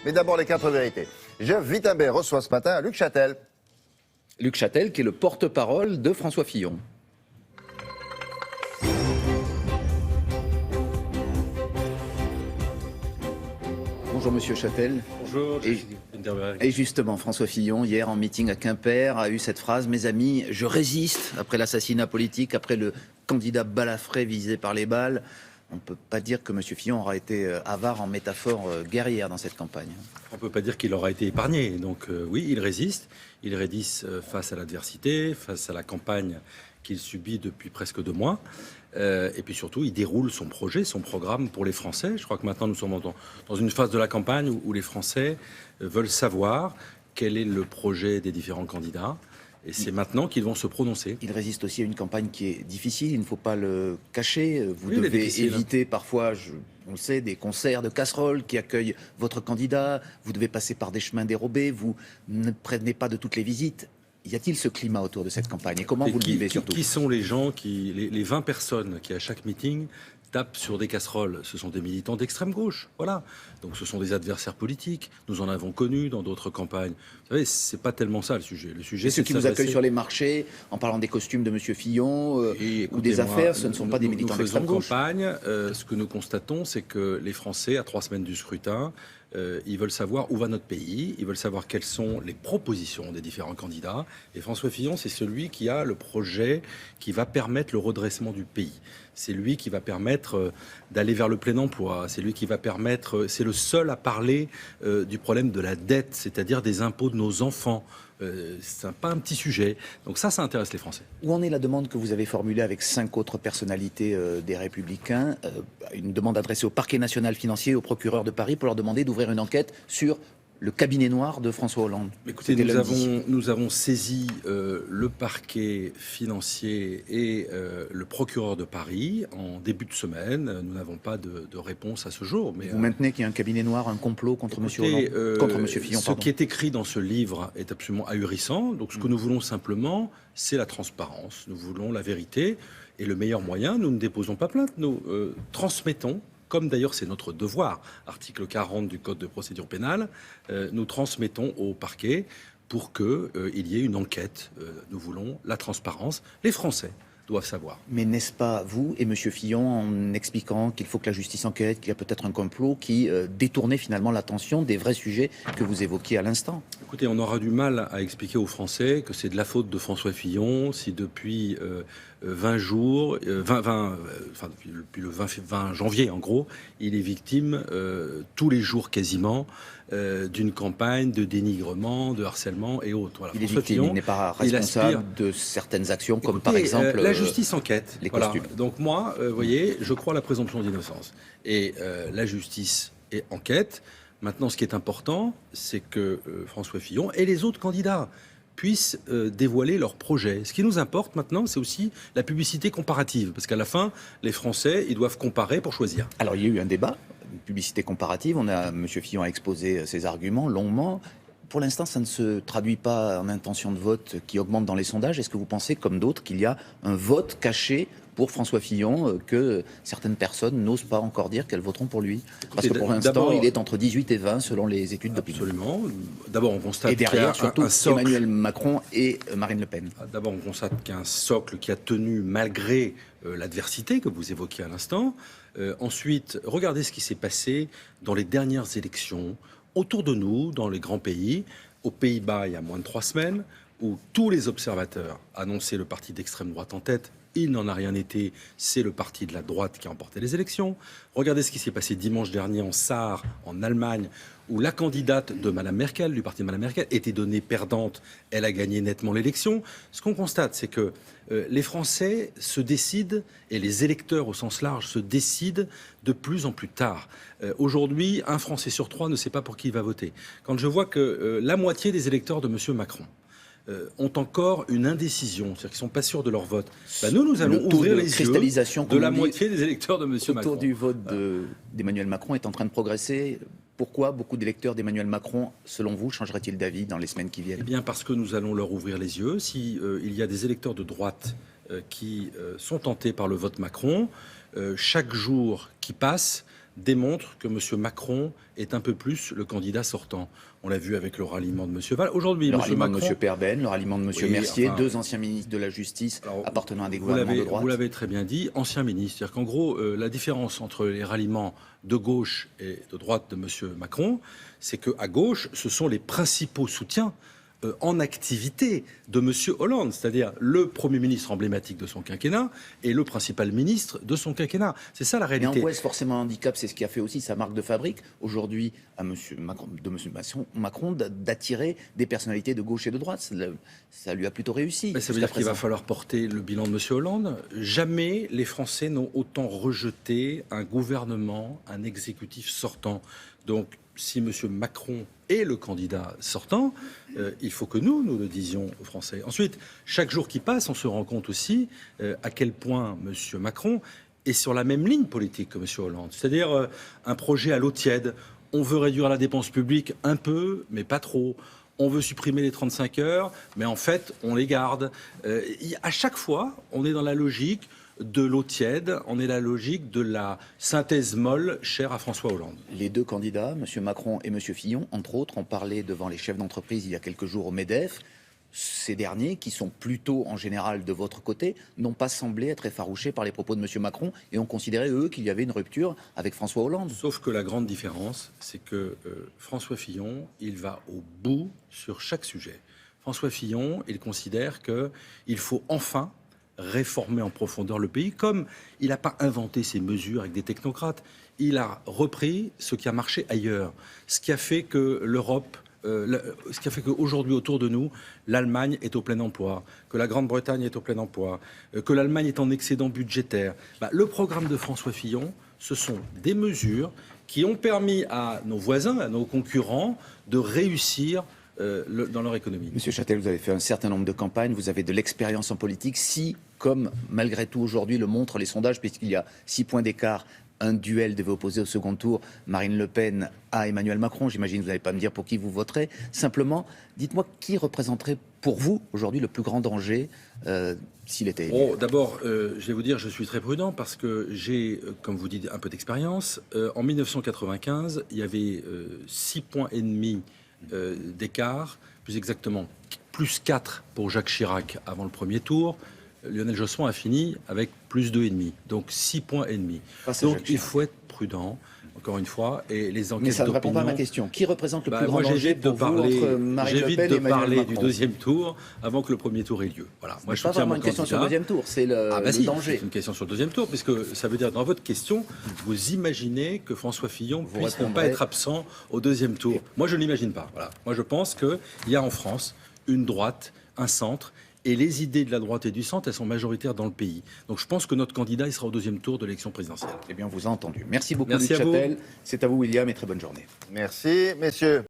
Mais d'abord, les 4 vérités. Jeff Wittenberg reçoit ce matin Luc Châtel. Luc Châtel, qui est le porte-parole de François Fillon. Bonjour Monsieur Châtel. Bonjour. Et justement, François Fillon, hier en meeting à Quimper, a eu cette phrase: mes amis, je résiste après l'assassinat politique, après le candidat balafré visé par les balles. On ne peut pas dire que M. Fillon aura été avare en métaphore guerrière dans cette campagne. On ne peut pas dire qu'il aura été épargné. Donc oui, il résiste. Il résiste face à l'adversité, face à la campagne qu'il subit depuis presque 2 mois. Et puis surtout, il déroule son projet, son programme pour les Français. Je crois que maintenant, nous sommes dans une phase de la campagne où les Français veulent savoir quel est le projet des différents candidats. Et c'est maintenant qu'ils vont se prononcer. Il résiste aussi à une campagne qui est difficile, il ne faut pas le cacher. Vous Oui, devez éviter parfois, on le sait, des concerts de casseroles qui accueillent votre candidat. Vous devez passer par des chemins dérobés, vous ne prenez pas de toutes les visites. Y a-t-il ce climat autour de cette campagne? Et comment vous le vivez surtout? Qui sont les gens, les 20 personnes qui à chaque meeting tapent sur des casseroles? Ce sont des militants d'extrême gauche, voilà. Donc ce sont des adversaires politiques. Nous en avons connu dans d'autres campagnes. Vous savez, c'est pas tellement ça le sujet. Le sujet, c'est ceux qui vous accueillent sur les marchés en parlant des costumes de Monsieur Fillon ou des affaires. Ce ne sont pas des militants d'extrême gauche. Campagne. Ce que nous constatons, c'est que les Français, à 3 semaines du scrutin, ils veulent savoir où va notre pays, ils veulent savoir quelles sont les propositions des différents candidats. Et François Fillon, c'est celui qui a le projet qui va permettre le redressement du pays. C'est lui qui va permettre d'aller vers le plein emploi. C'est lui qui va permettre, c'est le seul à parler du problème de la dette, c'est-à-dire des impôts de nos enfants. C'est pas un petit sujet. Donc ça intéresse les Français. Où en est la demande que vous avez formulée avec 5 autres personnalités des Républicains, une demande adressée au Parquet national financier, au procureur de Paris, pour leur demander d'ouvrir une enquête sur le cabinet noir de François Hollande? Écoutez, nous avons saisi le parquet financier et le procureur de Paris en début de semaine. Nous n'avons pas de réponse à ce jour. Mais, vous maintenez qu'il y a un cabinet noir, un complot contre M. Hollande, contre M. Fillon, ce qui est écrit dans ce livre est absolument ahurissant. Donc ce que nous voulons simplement, c'est la transparence. Nous voulons la vérité. Et le meilleur moyen, nous ne déposons pas plainte. Nous transmettons, comme d'ailleurs c'est notre devoir, article 40 du Code de procédure pénale, nous transmettons au parquet pour qu'il y ait une enquête. Nous voulons la transparence. Les Français doivent savoir. Mais n'est-ce pas vous et M. Fillon, en expliquant qu'il faut que la justice enquête, qu'il y a peut-être un complot, qui détournait finalement l'attention des vrais sujets que vous évoquiez à l'instant? Écoutez, on aura du mal à expliquer aux Français que c'est de la faute de François Fillon si depuis 20 jours, depuis le 20 janvier en gros, il est victime tous les jours quasiment d'une campagne de dénigrement, de harcèlement et autres. Voilà. Il est victime, il n'est pas responsable de certaines actions comme par exemple la justice enquête. Les costumes. Donc moi, vous voyez, je crois à la présomption d'innocence. Et la justice enquête. Maintenant, ce qui est important, c'est que François Fillon et les autres candidats puissent dévoiler leurs projets. Ce qui nous importe maintenant, c'est aussi la publicité comparative. Parce qu'à la fin, les Français, ils doivent comparer pour choisir. Alors, il y a eu un débat, une publicité comparative. M. Fillon a exposé ses arguments longuement. Pour l'instant, ça ne se traduit pas en intention de vote qui augmente dans les sondages. Est-ce que vous pensez, comme d'autres, qu'il y a un vote caché pour François Fillon, que certaines personnes n'osent pas encore dire qu'elles voteront pour lui? Parce que pour l'instant, il est entre 18 et 20 selon les études d'opinion. Absolument. D'abord, on constate et derrière, qu'il y a surtout, un socle. Emmanuel Macron et Marine Le Pen. D'abord, on constate qu'il y a un socle qui a tenu malgré l'adversité que vous évoquiez à l'instant. Ensuite, regardez ce qui s'est passé dans les dernières élections autour de nous, dans les grands pays. Aux Pays-Bas, il y a moins de 3 semaines, où tous les observateurs annonçaient le parti d'extrême droite en tête. Il n'en a rien été, c'est le parti de la droite qui a emporté les élections. Regardez ce qui s'est passé dimanche dernier en Sarre, en Allemagne, où la candidate de Mme Merkel, du parti de Mme Merkel, était donnée perdante. Elle a gagné nettement l'élection. Ce qu'on constate, c'est que les Français se décident, et les électeurs au sens large se décident de plus en plus tard. Aujourd'hui, un Français sur 3 ne sait pas pour qui il va voter. Quand je vois que la moitié des électeurs de M. Macron ont encore une indécision, c'est-à-dire qu'ils ne sont pas sûrs de leur vote. Nous allons ouvrir les yeux de la moitié des électeurs de M. Macron. Le taux du vote d'Emmanuel Macron est en train de progresser. Pourquoi beaucoup d'électeurs d'Emmanuel Macron, selon vous, changeraient-ils d'avis dans les semaines qui viennent? Eh bien, parce que nous allons leur ouvrir les yeux. Si il y a des électeurs de droite qui sont tentés par le vote Macron, chaque jour qui passe démontre que M. Macron est un peu plus le candidat sortant. On l'a vu avec le ralliement de M. Valls. Aujourd'hui, Le M. ralliement Macron... de M. Perben, le ralliement de M. Oui, Mercier, enfin, 2 anciens ministres de la Justice appartenant à des gouvernements de droite. Vous l'avez très bien dit, ancien ministre. C'est-à-dire qu'en gros, la différence entre les ralliements de gauche et de droite de M. Macron, c'est qu'à gauche, ce sont les principaux soutiens en activité de M. Hollande, c'est-à-dire le Premier ministre emblématique de son quinquennat et le principal ministre de son quinquennat. C'est ça la Mais réalité. en quoi est-ce forcément un handicap? C'est ce qui a fait aussi sa marque de fabrique aujourd'hui à M. Macron d'attirer des personnalités de gauche et de droite. Ça lui a plutôt réussi. Mais ça veut dire qu'il va falloir porter le bilan de M. Hollande. Jamais les Français n'ont autant rejeté un gouvernement, un exécutif sortant. Donc, si M. Macron est le candidat sortant, il faut que nous le disions aux Français. Ensuite, chaque jour qui passe, on se rend compte aussi à quel point M. Macron est sur la même ligne politique que M. Hollande. C'est-à-dire un projet à l'eau tiède. On veut réduire la dépense publique un peu, mais pas trop. On veut supprimer les 35 heures, mais en fait, on les garde. À chaque fois, on est dans la logique de l'eau tiède, on est la logique de la synthèse molle chère à François Hollande. Les deux candidats, M. Macron et M. Fillon, entre autres, ont parlé devant les chefs d'entreprise il y a quelques jours au MEDEF. Ces derniers, qui sont plutôt en général de votre côté, n'ont pas semblé être effarouchés par les propos de M. Macron et ont considéré, eux, qu'il y avait une rupture avec François Hollande. Sauf que la grande différence, c'est que François Fillon, il va au bout sur chaque sujet. François Fillon, il considère qu'il faut enfin réformer en profondeur le pays, comme il n'a pas inventé ces mesures avec des technocrates. Il a repris ce qui a marché ailleurs, ce qui a fait que l'Europe, ce qui a fait qu'aujourd'hui autour de nous, l'Allemagne est au plein emploi, que la Grande-Bretagne est au plein emploi, que l'Allemagne est en excédent budgétaire. Le programme de François Fillon, ce sont des mesures qui ont permis à nos voisins, à nos concurrents, de réussir dans leur économie. Monsieur Châtel, vous avez fait un certain nombre de campagnes, vous avez de l'expérience en politique. Si, comme malgré tout aujourd'hui le montrent les sondages, puisqu'il y a 6 points d'écart, un duel devait opposer au second tour Marine Le Pen à Emmanuel Macron, j'imagine que vous n'allez pas me dire pour qui vous voterez. Simplement, dites-moi qui représenterait pour vous aujourd'hui le plus grand danger s'il était élu? D'abord, je vais vous dire, je suis très prudent parce que j'ai, comme vous dites, un peu d'expérience. En 1995, il y avait 6,5 points d'écart, plus exactement plus 4 pour Jacques Chirac avant le premier tour. Lionel Jospin a fini avec plus 2,5, donc 6,5 points. Donc il faut être prudent, encore une fois, et les enquêtes. Mais ça ne répond pas à ma d'opinion. question. Qui représente le plus grand Moi, danger pour vous entre Marine Le Pen et Emmanuel Macron? Du deuxième tour avant que le premier tour ait lieu. Voilà. Moi, je pas soutiens vraiment mon une question sur le candidat. deuxième tour, c'est le danger. C'est une question sur le deuxième tour, puisque ça veut dire, dans votre question, vous imaginez que François Fillon puisse ne pas être absent au deuxième tour. Moi, je ne l'imagine pas. Voilà. Moi, je pense qu'il y a en France une droite, un centre, et les idées de la droite et du centre, elles sont majoritaires dans le pays. Donc je pense que notre candidat, il sera au deuxième tour de l'élection présidentielle. Eh bien, on vous a entendu. Merci beaucoup, Merci Luc à vous. Châtel. C'est à vous, William, et très bonne journée. Merci, messieurs.